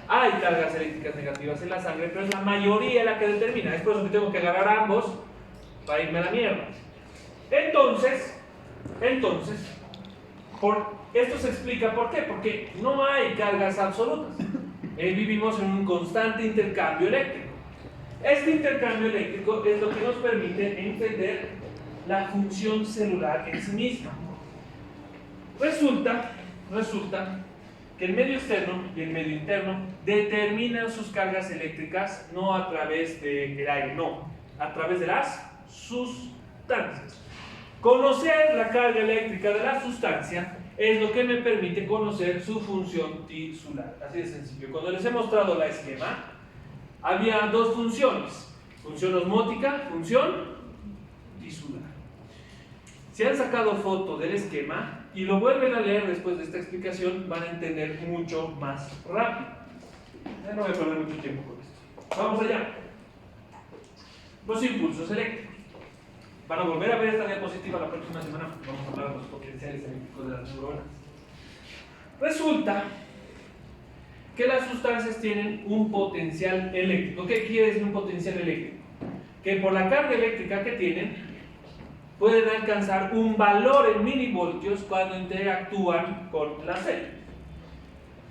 Hay cargas eléctricas negativas en la sangre, pero es la mayoría la que determina. Es por eso que tengo que agarrar ambos para irme a la mierda. Entonces, esto se explica por qué. Porque no hay cargas absolutas. Vivimos en un constante intercambio eléctrico. Este intercambio eléctrico es lo que nos permite entender la función celular en sí misma. Resulta que el medio externo y el medio interno determinan sus cargas eléctricas no a través del aire, no, a través de las sustancias. Conocer la carga eléctrica de la sustancia es lo que me permite conocer su función tisular. Así de sencillo. Cuando les he mostrado la esquema, había dos funciones: función osmótica, función tisular. Si han sacado foto del esquema y lo vuelven a leer después de esta explicación, van a entender mucho más rápido. Ya no voy a perder mucho tiempo con esto. Vamos allá. Los impulsos eléctricos. Van a volver a ver esta diapositiva la próxima semana. Vamos a hablar de los potenciales eléctricos de las neuronas. Resulta que las sustancias tienen un potencial eléctrico. ¿Qué quiere decir un potencial eléctrico? Que por la carga eléctrica que tienen, pueden alcanzar un valor en milivoltios cuando interactúan con la célula.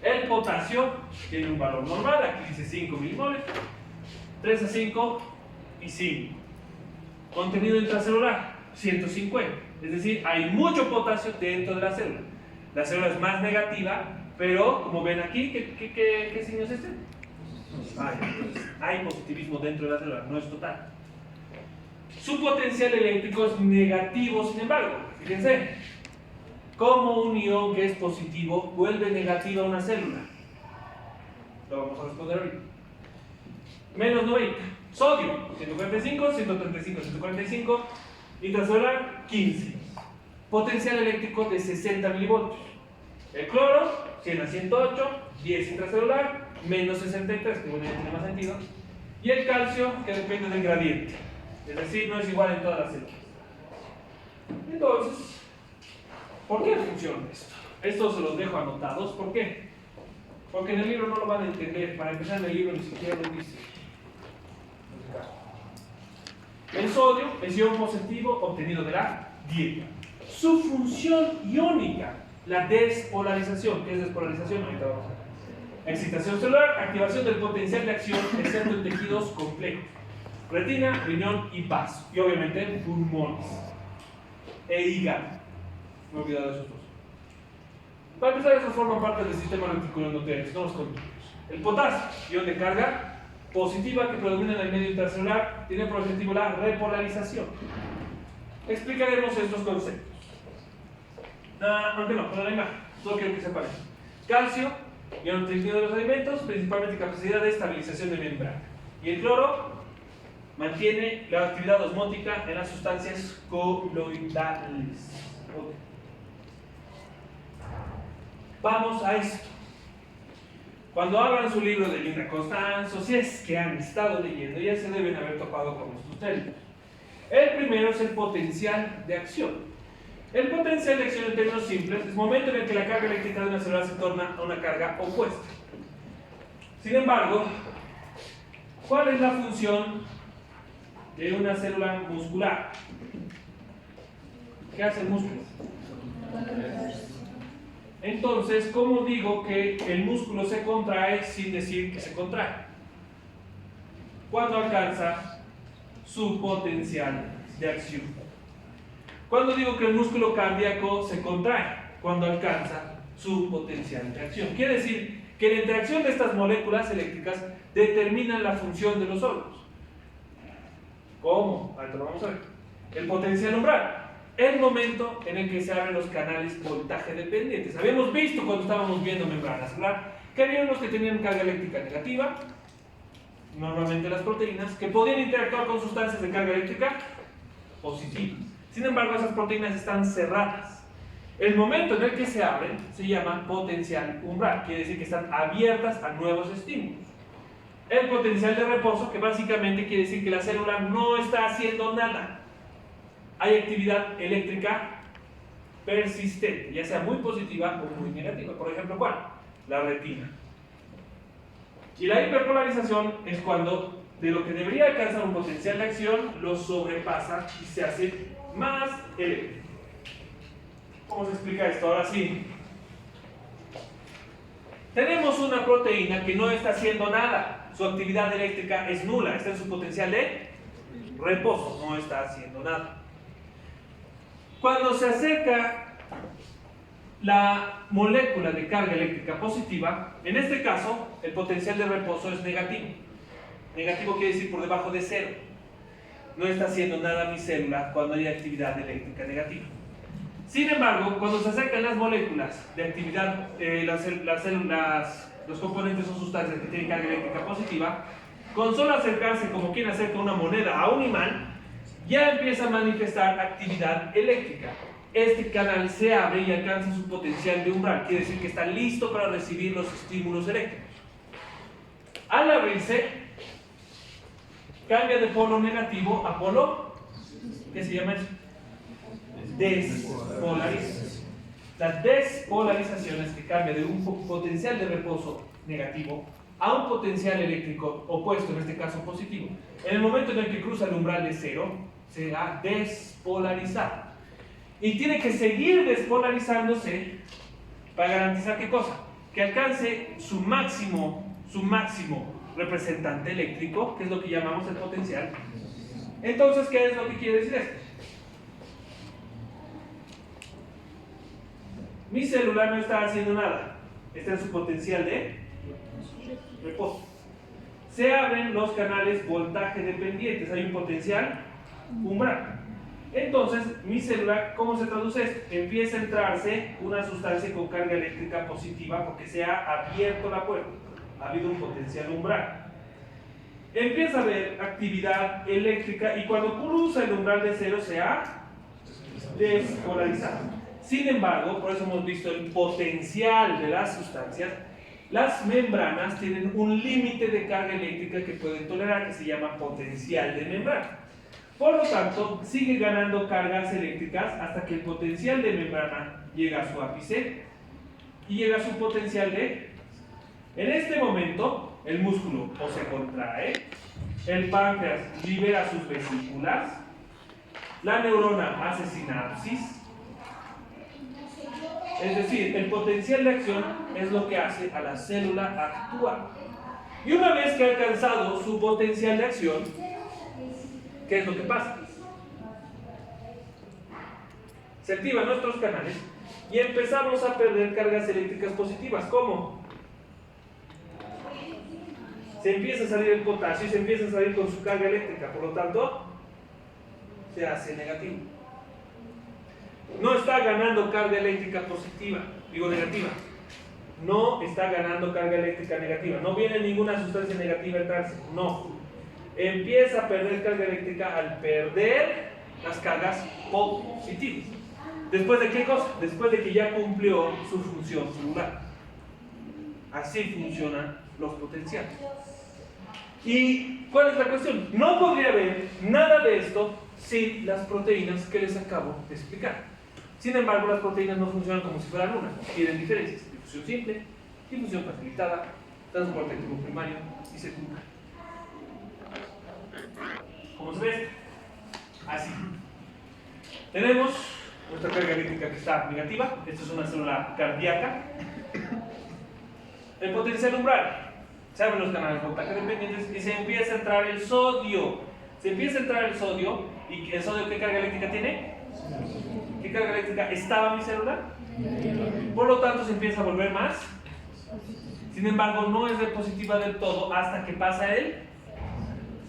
El potasio tiene un valor normal, aquí dice 5 milimoles, 3 a 5 y 5. Contenido intracelular, 150. Es decir, hay mucho potasio dentro de la célula. La célula es más negativa, pero como ven aquí, ¿qué signo es este? Hay positivismo dentro de la célula, no es total. Su potencial eléctrico es negativo, sin embargo. Fíjense, como un ion que es positivo vuelve negativa una célula. Lo vamos a responder ahorita. Menos 90. Sodio, 145, 135, 145. Intracelular, 15. Potencial eléctrico de 60 milivoltios. El cloro, 100 a 108, 10 intracelular, menos 63, que bueno, ya tiene más sentido. Y el calcio, que depende del gradiente. Es decir, no es igual en todas las células. Entonces, ¿por qué funciona esto? Esto se los dejo anotados. ¿Por qué? Porque en el libro no lo van a entender. Para empezar, en el libro ni siquiera lo dice. El sodio es ion positivo obtenido de la dieta. Su función iónica, la despolarización. ¿Qué es despolarización? Ahorita vamos a ver. Excitación celular, activación del potencial de acción, excepto en tejidos complejos. Retina, riñón y vaso. Y obviamente pulmones e hígado. Me he olvidado de esos dos. Para empezar, estos forman parte del sistema reticular endotelios, no los conductos. El potasio, ion de carga positiva que predomina en el medio intracelular, tiene por objetivo la repolarización. Explicaremos estos conceptos. Aunque no, con la imagen, solo quiero que sepan eso. Calcio, ion tríptico de los alimentos, principalmente capacidad de estabilización de membrana. Y el cloro mantiene la actividad osmótica en las sustancias coloidales. Okay. Vamos a esto. Cuando abran su libro de Linda Constanzo, si es que han estado leyendo, ya se deben haber topado con estos términos. El primero es el potencial de acción. El potencial de acción en términos simples es el momento en el que la carga eléctrica de una célula se torna a una carga opuesta. Sin embargo, ¿cuál es la función de una célula muscular? ¿Qué hace el músculo? Entonces, ¿cómo digo que el músculo se contrae sin decir que se contrae? Cuando alcanza su potencial de acción. Cuando digo que el músculo cardíaco se contrae, cuando alcanza su potencial de acción. Quiere decir que la interacción de estas moléculas eléctricas determina la función de los órganos. ¿Cómo? Ahorita lo vamos a ver. El potencial umbral. El momento en el que se abren los canales voltaje dependientes. Habíamos visto cuando estábamos viendo membranas celular que había unos que tenían carga eléctrica negativa, normalmente las proteínas, que podían interactuar con sustancias de carga eléctrica positiva. Sin embargo, esas proteínas están cerradas. El momento en el que se abren se llama potencial umbral, quiere decir que están abiertas a nuevos estímulos. El potencial de reposo, que básicamente quiere decir que la célula no está haciendo nada. Hay actividad eléctrica persistente, ya sea muy positiva o muy negativa. Por ejemplo, ¿cuál? La retina. Y la hiperpolarización es cuando de lo que debería alcanzar un potencial de acción lo sobrepasa y se hace más eléctrico. ¿Cómo se explica esto? Ahora sí. Tenemos una proteína que no está haciendo nada. Su actividad eléctrica es nula, está en su potencial de reposo, no está haciendo nada. Cuando se acerca la molécula de carga eléctrica positiva, en este caso el potencial de reposo es negativo. Negativo quiere decir por debajo de cero. No está haciendo nada mi célula cuando hay actividad eléctrica negativa. Sin embargo, cuando se acercan las moléculas de actividad, los componentes o sustancias que tienen carga eléctrica positiva, con solo acercarse como quien acerca una moneda a un imán, ya empieza a manifestar actividad eléctrica. Este canal se abre y alcanza su potencial de umbral, quiere decir que está listo para recibir los estímulos eléctricos. Al abrirse, cambia de polo negativo a polo, ¿qué se llama eso? Despolarización. La despolarización es que cambia de un potencial de reposo negativo a un potencial eléctrico opuesto, en este caso positivo. En el momento en el que cruza el umbral de cero, se va a despolarizar. Y tiene que seguir despolarizándose para garantizar ¿qué cosa? Que alcance su máximo representante eléctrico, que es lo que llamamos el potencial. Entonces, ¿qué es lo que quiere decir esto? Mi célula no está haciendo nada, está en su potencial de reposo. Se abren los canales voltaje dependientes, hay un potencial umbral. Entonces, mi célula, ¿cómo se traduce esto? Empieza a entrarse una sustancia con carga eléctrica positiva porque se ha abierto la puerta, ha habido un potencial umbral. Empieza a haber actividad eléctrica y cuando cruza el umbral de cero se ha despolarizado. Sin embargo, por eso hemos visto el potencial de las sustancias. Las membranas tienen un límite de carga eléctrica que pueden tolerar, que se llama potencial de membrana. Por lo tanto, sigue ganando cargas eléctricas hasta que el potencial de membrana llega a su ápice y llega a su potencial de... En este momento, el músculo o se contrae, el páncreas libera sus vesículas, la neurona hace sinapsis. Es decir, el potencial de acción es lo que hace a la célula actuar. Y una vez que ha alcanzado su potencial de acción, ¿qué es lo que pasa? Se activan nuestros canales y empezamos a perder cargas eléctricas positivas. ¿Cómo? Se empieza a salir el potasio y se empieza a salir con su carga eléctrica, por lo tanto, se hace negativo. No está ganando carga eléctrica positiva, digo negativa. No está ganando carga eléctrica negativa. No viene ninguna sustancia negativa a entrarse. No. Empieza a perder carga eléctrica al perder las cargas positivas. ¿Después de qué cosa? Después de que ya cumplió su función celular. Así funcionan los potenciales. ¿Y cuál es la cuestión? No podría haber nada de esto sin las proteínas que les acabo de explicar. Sin embargo, las proteínas no funcionan como si fueran una. Tienen diferencias: difusión simple, difusión facilitada, transporte activo primario y secundario. ¿Cómo se ve? Así. Tenemos nuestra carga eléctrica que está negativa. Esta es una célula cardíaca. El potencial umbral. Se abren los canales voltaje dependientes y se empieza a entrar el sodio. Se empieza a entrar el sodio. ¿Y el sodio qué carga eléctrica tiene? ¿Qué carga eléctrica estaba en mi célula? Por lo tanto, se empieza a volver más. Sin embargo, no es positiva del todo hasta que pasa él.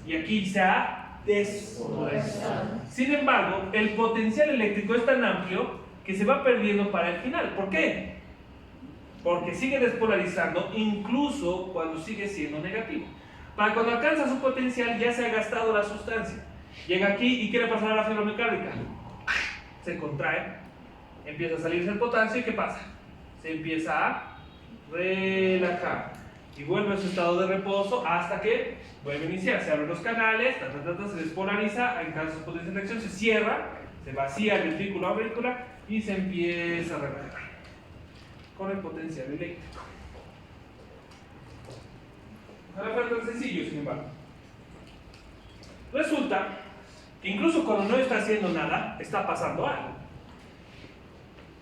Y aquí se ha despolarizado. Sin embargo, el potencial eléctrico es tan amplio que se va perdiendo para el final. ¿Por qué? Porque sigue despolarizando incluso cuando sigue siendo negativo. Para cuando alcanza su potencial ya se ha gastado la sustancia. Llega aquí y quiere pasar a la fibra mecánica. Se contrae, empieza a salirse el potasio y ¿qué pasa? Se empieza a relajar y vuelve a su estado de reposo hasta que vuelve a iniciar. Se abren los canales, se despolariza, alcanza su potencial de acción, se cierra, se vacía el ventrículo auricular y se empieza a relajar con el potencial eléctrico. No fue tan sencillo, sin embargo. Resulta que incluso cuando no está haciendo nada, está pasando algo.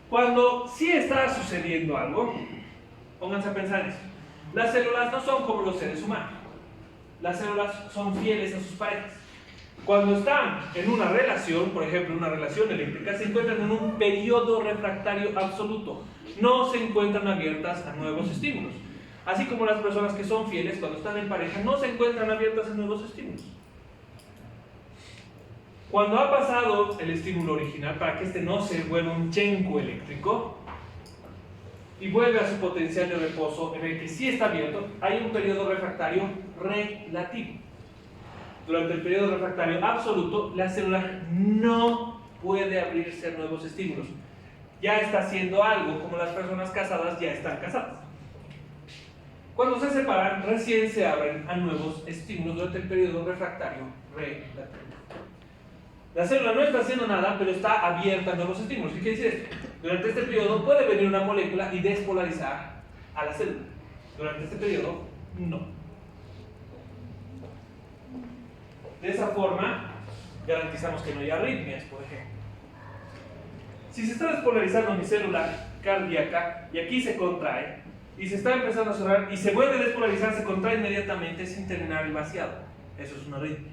Cuando sí está sucediendo algo, pónganse a pensar en eso. Las células no son como los seres humanos. Las células son fieles a sus parejas. Cuando están en una relación, por ejemplo, una relación eléctrica, se encuentran en un periodo refractario absoluto. No se encuentran abiertas a nuevos estímulos. Así como las personas que son fieles cuando están en pareja no se encuentran abiertas a nuevos estímulos. Cuando ha pasado el estímulo original, para que este no se vuelva un chenco eléctrico y vuelve a su potencial de reposo en el que sí está abierto, hay un periodo refractario relativo. Durante el periodo refractario absoluto, la célula no puede abrirse a nuevos estímulos. Ya está haciendo algo, como las personas casadas ya están casadas. Cuando se separan, recién se abren a nuevos estímulos durante el periodo refractario relativo. La célula no está haciendo nada, pero está abierta a nuevos estímulos. ¿Qué quiere decir esto? Durante este periodo puede venir una molécula y despolarizar a la célula. Durante este periodo, no. De esa forma, garantizamos que no hay arritmias, por ejemplo. Si se está despolarizando mi célula cardíaca y aquí se contrae, y se está empezando a cerrar y se vuelve a despolarizar, se contrae inmediatamente sin terminar el vaciado. Eso es una arritmia.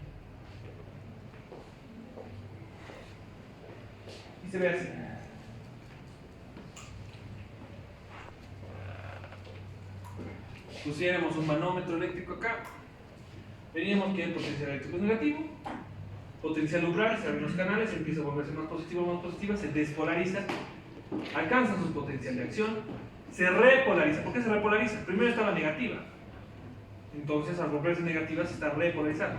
Y se ve así. Pusiéramos un manómetro eléctrico acá. Veríamos que el potencial eléctrico es negativo. Potencial umbral, se abren los canales, empieza a volverse más positiva, se despolariza, alcanza su potencial de acción, se repolariza. ¿Por qué se repolariza? Primero estaba negativa. Entonces, al volverse negativa, se está repolarizando.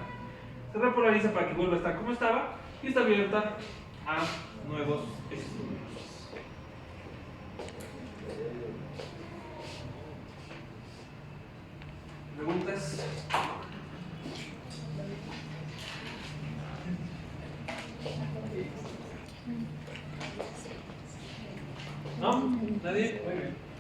Se repolariza para que vuelva a estar como estaba y está abierta a nuevos estímulos. ¿Preguntas? ¿No? ¿Nadie? Muy bien.